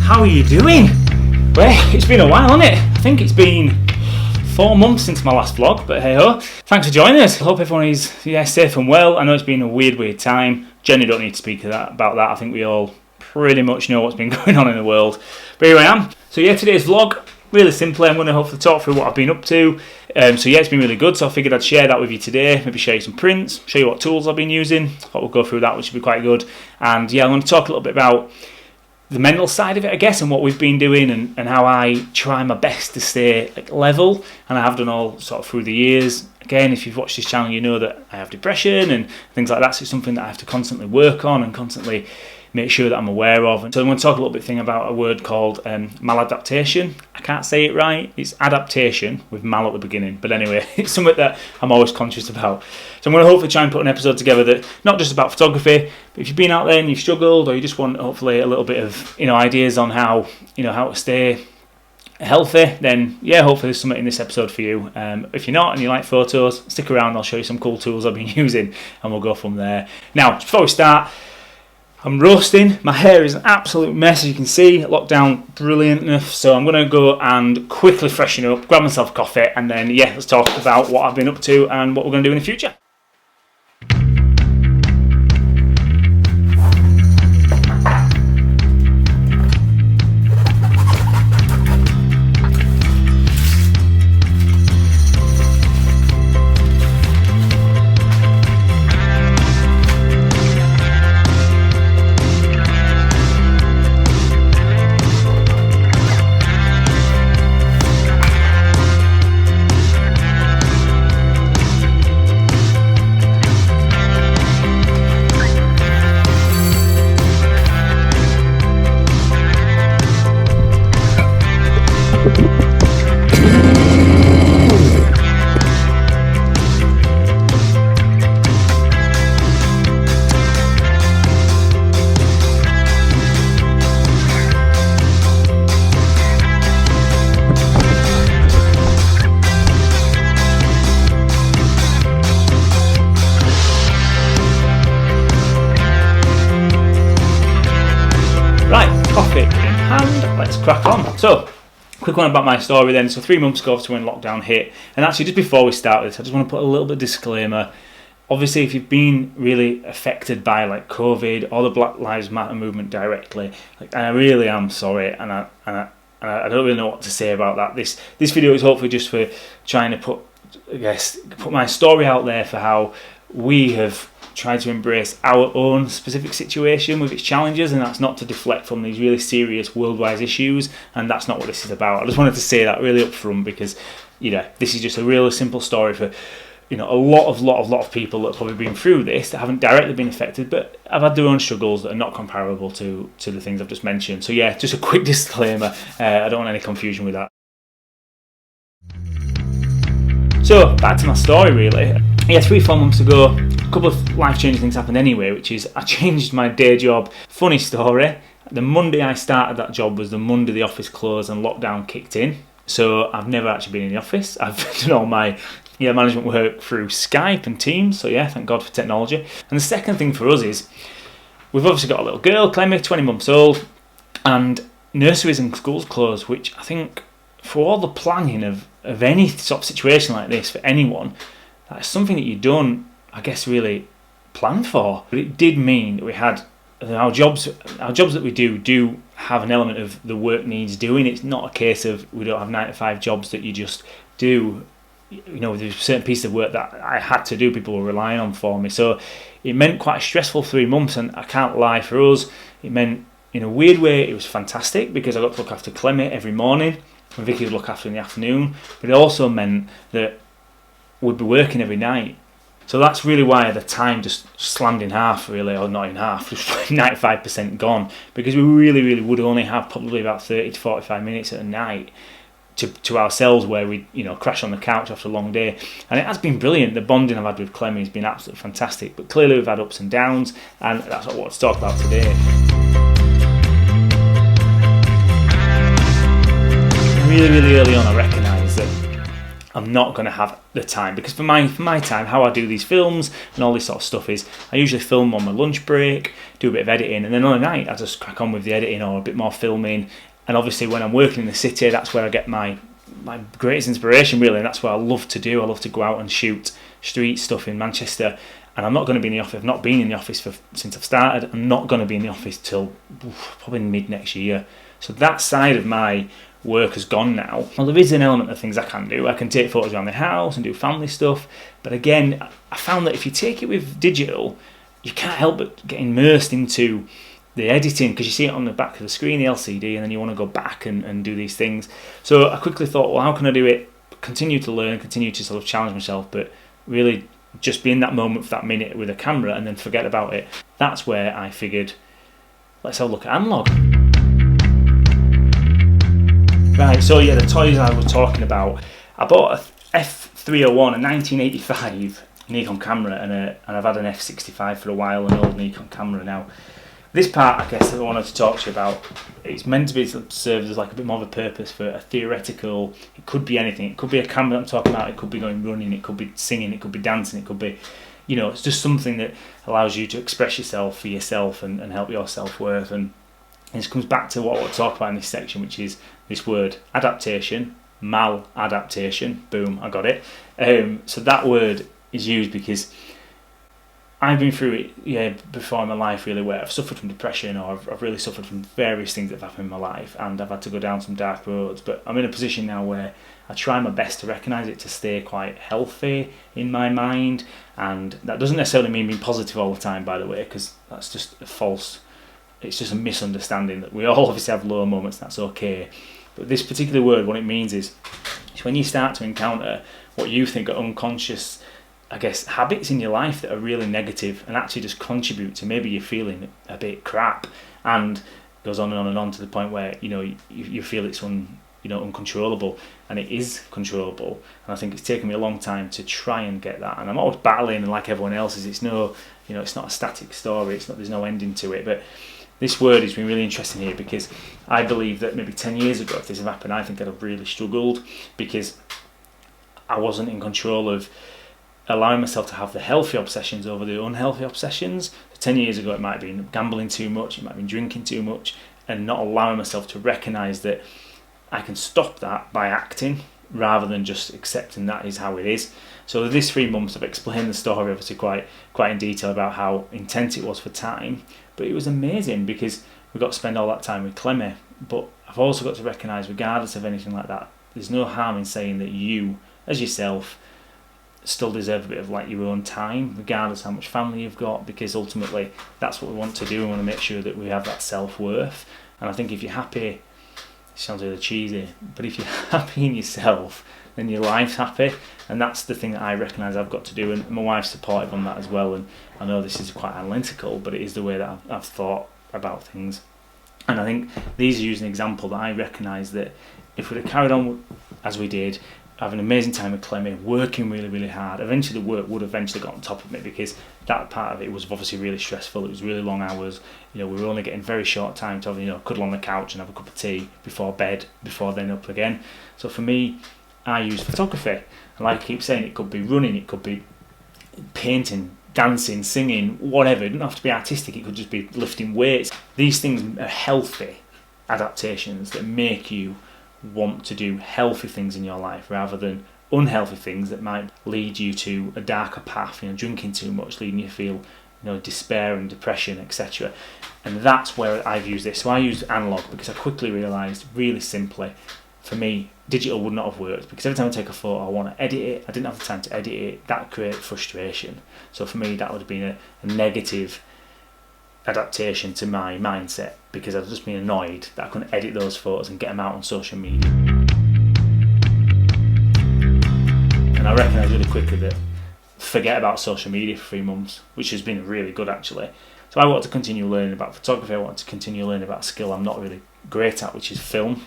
how are you doing? Well, it's been a while, hasn't it? I think it's been 4 months since my last vlog, but hey ho. Thanks for joining us. I hope everyone is safe and well. I know it's been a weird time. Generally don't need to speak about that. I think we all pretty much know what's been going on in the world. But here I am. So yeah, today's vlog, really simply, I'm going to hopefully talk through what I've been up to. So yeah, it's been really good, so I figured I'd share that with you today, maybe show you some prints, show you what tools I've been using. I thought we'll go through that, which will be quite good. And yeah, I'm going to talk a little bit about the mental side of it, I guess, and what we've been doing and how I try my best to stay level, and I have done all sort of through the years. Again, if you've watched this channel, you know that I have depression and things like that, so it's something that I have to constantly work on and constantly make sure that I'm aware of. And so I'm going to talk a little bit about a word called maladaptation. I can't say it right. It's adaptation with mal at the beginning. But anyway, it's something that I'm always conscious about. So I'm going to hopefully try and put an episode together that not just about photography, but if you've been out there and you've struggled, or you just want hopefully a little bit of ideas on how to stay healthy, then yeah, hopefully there's something in this episode for you. If you're not and you like photos, stick around. I'll show you some cool tools I've been using, and we'll go from there. Now, before we start, I'm roasting. My hair is an absolute mess, as you can see. Lockdown, brilliant enough. So I'm going to go and quickly freshen up, grab myself a coffee, and then yeah, let's talk about what I've been up to and what we're going to do in the future. Coffee in hand, let's crack on. So, quick one about my story then. So 3 months ago, after when lockdown hit, and actually just before we start this, I just want to put a little bit of disclaimer. Obviously, if you've been really affected by COVID or the Black Lives Matter movement directly, I really am sorry, and I don't really know what to say about that. This video is hopefully just for trying to put my story out there for how we have tried to embrace our own specific situation with its challenges, and that's not to deflect from these really serious worldwide issues, and that's not what this is about. I just wanted to say that really up front, because this is just a really simple story for a lot of people that have probably been through this that haven't directly been affected, but have had their own struggles that are not comparable to the things I've just mentioned. So yeah, just a quick disclaimer. I don't want any confusion with that. So back to my story really. Yeah, 3-4 months ago, a couple of life-changing things happened anyway, which is I changed my day job. Funny story, the Monday I started that job was the Monday the office closed and lockdown kicked in. So I've never actually been in the office. I've done all my management work through Skype and Teams, so yeah, thank God for technology. And the second thing for us is, we've obviously got a little girl, Clemmy, 20 months old, and nurseries and schools closed, which I think for all the planning of any sort of situation like this for anyone, that's something that you don't, I guess, really plan for. But it did mean that we had our jobs that we do have an element of the work needs doing. It's not a case of we don't have 9 to 5 jobs that you just do. There's a certain piece of work that I had to do, people were relying on for me. So it meant quite a stressful 3 months, and I can't lie, for us, it meant, in a weird way, it was fantastic because I got to look after Clemmy every morning, and Vicky would look after in the afternoon. But it also meant that we'd be working every night. So that's really why the time just slammed in half, really, or not in half, just 95% gone, because we really would only have probably about 30 to 45 minutes at a night to ourselves, where we crash on the couch after a long day. And it has been brilliant. The bonding I've had with Clemmy has been absolutely fantastic, but clearly we've had ups and downs, and that's what I want to talk about today. Really early on, I recognised that I'm not going to have the time, because for my time, how I do these films and all this sort of stuff is I usually film on my lunch break, do a bit of editing, and then on a night I just crack on with the editing or a bit more filming. And obviously when I'm working in the city, that's where I get my greatest inspiration, really, and that's what I love to do. I love to go out and shoot street stuff in Manchester, and I'm not going to be in the office. I've not been in the office since I've started. I'm not going to be in the office till probably mid next year. So that side of my work has gone now. Well, there is an element of things I can do. I can take photos around the house and do family stuff, but again, I found that if you take it with digital, you can't help but get immersed into the editing, because you see it on the back of the screen, the LCD, and then you want to go back and do these things. So I quickly thought, well, how can I do it? Continue to learn, continue to sort of challenge myself, but really just be in that moment for that minute with a camera and then forget about it. That's where I figured, let's have a look at analogue. Right, so yeah, the toys I was talking about. I bought a F301, a 1985 Nikon camera, and I've had an F65 for a while, an old Nikon camera now. This part, I guess, that I wanted to talk to you about, it's meant to be served as like a bit more of a purpose for a theoretical. It could be anything. It could be a camera that I'm talking about. It could be going running. It could be singing. It could be dancing. It could be, it's just something that allows you to express yourself for yourself and help your self-worth. And this comes back to what I want to talk about in this section, which is this word adaptation, maladaptation. Boom, I got it. So that word is used because I've been through it before in my life, really, where I've suffered from depression, or I've really suffered from various things that have happened in my life, and I've had to go down some dark roads. But I'm in a position now where I try my best to recognise it, to stay quite healthy in my mind, and that doesn't necessarily mean being positive all the time, by the way, because that's just it's just a misunderstanding that we all obviously have low moments, that's okay. But this particular word, what it means is when you start to encounter what you think are unconscious, I guess, habits in your life that are really negative and actually just contribute to maybe you're feeling a bit crap, and goes on and on to the point where you feel it's uncontrollable, and it is controllable. And I think it's taken me a long time to try and get that, and I'm always battling, and like everyone else it's not a static story. There's no ending to it. But this word has been really interesting here, because I believe that maybe 10 years ago, if this had happened, I think I'd have really struggled, because I wasn't in control of allowing myself to have the healthy obsessions over the unhealthy obsessions. 10 years ago, it might have been gambling too much, it might have been drinking too much, and not allowing myself to recognise that I can stop that by acting, rather than just accepting that is how it is. So this 3 months, I've explained the story obviously quite in detail about how intense it was for time, but it was amazing because we got to spend all that time with Clemmy. But I've also got to recognise, regardless of anything like that, there's no harm in saying that you, as yourself, still deserve a bit of like your own time, regardless how much family you've got, because ultimately that's what we want to do. We want to make sure that we have that self-worth. And I think if you're happy, it sounds really cheesy, but if you're happy in yourself, then your life's happy. And that's the thing that I recognise I've got to do, and my wife's supportive on that as well. And I know this is quite analytical, but it is the way that I've thought about things. And I think these are using an example that I recognise that if we'd have carried on as we did, having an amazing time with Clemmy, working really, really hard, eventually the work would eventually got on top of me, because that part of it was obviously really stressful. It was really long hours. We were only getting very short time to have, cuddle on the couch and have a cup of tea before bed, before then up again. So for me, I use photography. And like I keep saying, it could be running, it could be painting, dancing, singing, whatever. It doesn't have to be artistic, it could just be lifting weights. These things are healthy adaptations that make you want to do healthy things in your life, rather than unhealthy things that might lead you to a darker path, drinking too much, leading you to feel despair and depression, etc. And that's where I've used this. So I used analogue because I quickly realised, really simply, for me, digital would not have worked, because every time I take a photo I want to edit it. I didn't have the time to edit it. That created frustration. So for me, that would have been a negative adaptation to my mindset, because I've just been annoyed that I couldn't edit those photos and get them out on social media. And I recognised really quickly that forget about social media for 3 months, which has been really good actually. So I want to continue learning about photography. I want to continue learning about a skill I'm not really great at, which is film,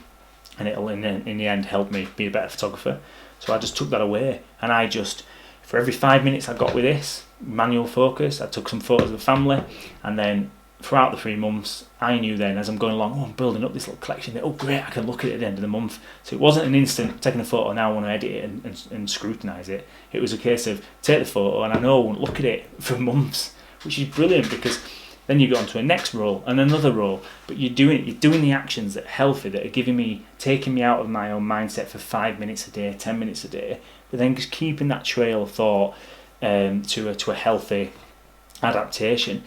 and it'll in the end help me be a better photographer. So I just took that away, and I just, for every 5 minutes I got with this manual focus, I took some photos of the family, and then throughout the 3 months, I knew then as I'm going along, I'm building up this little collection that, great, I can look at it at the end of the month. So it wasn't an instant taking a photo, now I want to edit it and scrutinise it. It was a case of take the photo and I know I won't look at it for months, which is brilliant, because then you go on to a next role and another role, but you're doing the actions that are healthy, that are taking me out of my own mindset for 5 minutes a day, 10 minutes a day, but then just keeping that trail of thought to a healthy adaptation.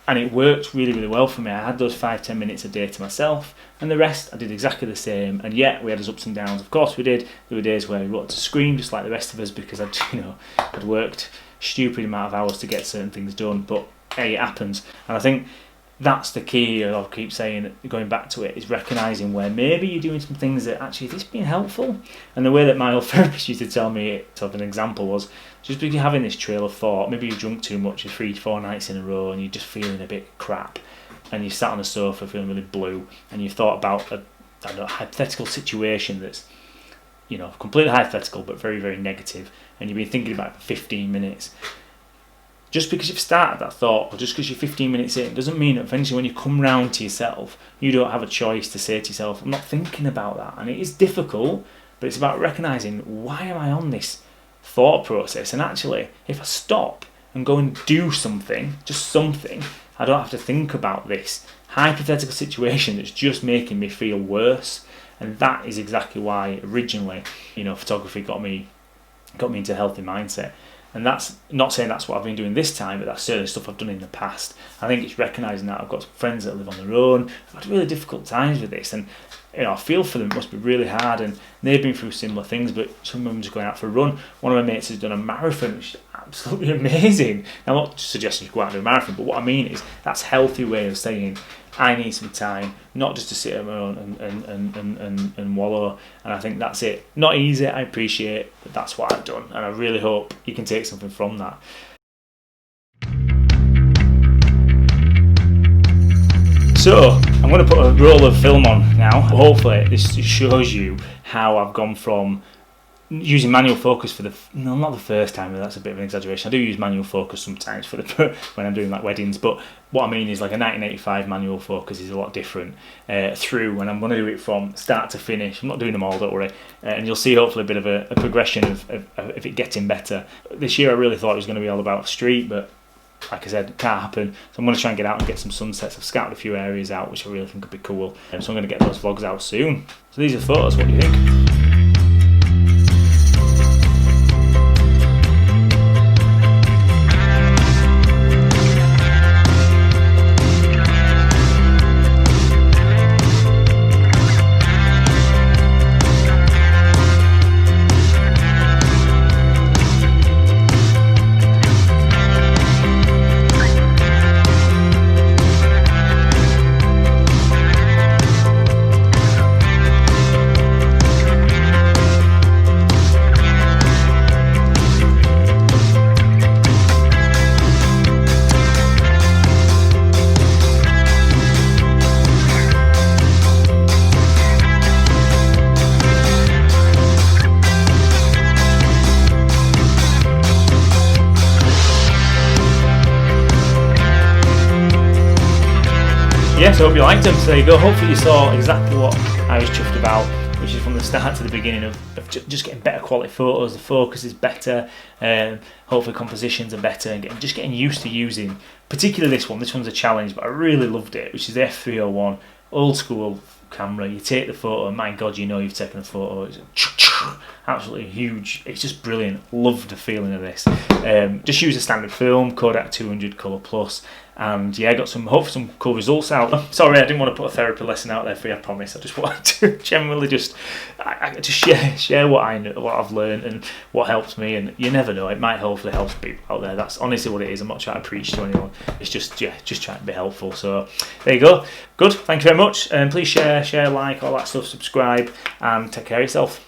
And it worked really, really well for me. I had those 5-10 minutes a day to myself, and the rest I did exactly the same. And yet we had those ups and downs. Of course we did. There were days where we wanted to scream just like the rest of us, because I'd worked a stupid amount of hours to get certain things done. But hey, it happens. And I think that's the key. I'll keep saying, going back to it, is recognising where maybe you're doing some things that actually, is this being helpful? And the way that my old therapist used to tell me, sort of an example was, just because you're having this trail of thought, maybe you've drunk too much, 3-4 nights in a row, and you're just feeling a bit crap, and you sat on the sofa feeling really blue, and you thought about a hypothetical situation that's, completely hypothetical but very, very negative, and you've been thinking about it for 15 minutes. Just because you've started that thought, or just because you're 15 minutes in, doesn't mean that eventually when you come round to yourself, you don't have a choice to say to yourself, I'm not thinking about that. And it is difficult, but it's about recognising, why am I on this thought process? And actually, if I stop and go and do something, just something, I don't have to think about this hypothetical situation that's just making me feel worse. And that is exactly why originally, photography got me into a healthy mindset. And that's not saying that's what I've been doing this time, but that's certainly stuff I've done in the past. I think it's recognising that I've got some friends that live on their own. I've had really difficult times with this, and I feel for them. It must be really hard, and they've been through similar things. But some of them just going out for a run. One of my mates has done a marathon, which is absolutely amazing. Now, I'm not suggesting you go out and do a marathon, but what I mean is that's a healthy way of saying, I need some time, not just to sit on my own and wallow. And I think that's it. Not easy, I appreciate, but that's what I've done, and I really hope you can take something from that. So I'm going to put a roll of film on now. Hopefully this shows you how I've gone from using manual focus for not the first time, that's a bit of an exaggeration. I do use manual focus sometimes when I'm doing like weddings, but what I mean is like a 1985 manual focus is a lot different through, and I'm going to do it from start to finish. I'm not doing them all, don't worry, and you'll see hopefully a bit of a progression of it getting better. This year I really thought it was going to be all about street, but like I said, it can't happen. So I'm going to try and get out and get some sunsets. I've scouted a few areas out which I really think could be cool, so I'm going to get those vlogs out soon. So these are photos, what do you think? Yes, I hope you liked them. So there you go. Hopefully you saw exactly what I was chuffed about, which is from the start to the beginning of just getting better quality photos. The focus is better, hopefully compositions are better, and just getting used to using, particularly this one. This one's a challenge, but I really loved it, which is the F301, old school camera. You take the photo, and my God, you've taken a photo. It's absolutely huge. It's just brilliant. Love the feeling of this. Just use a standard film, Kodak 200 Color Plus. And yeah, I got hopefully some cool results out. Sorry, I didn't want to put a therapy lesson out there for you, I promise. I just wanted to generally just share what I know, what I've learned, and what helps me. And you never know, it might hopefully help people out there. That's honestly what it is. I'm not trying to preach to anyone. It's just trying to be helpful. So there you go. Good. Thank you very much. And please share, like, all that stuff. Subscribe, and take care of yourself.